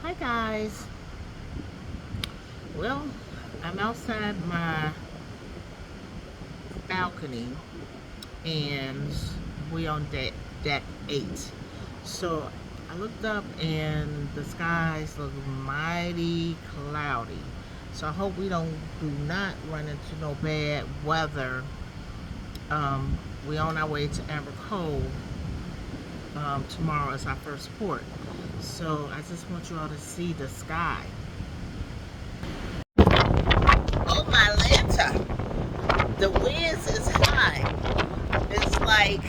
Hi guys. Well, I'm outside my balcony and we on deck 8. So I looked up and the skies look mighty cloudy. So I hope we do not run into no bad weather. We on our way to Amber Cove. Tomorrow is our first port. So I just want you all to see the sky. Oh my Lanta. The winds is high. It's like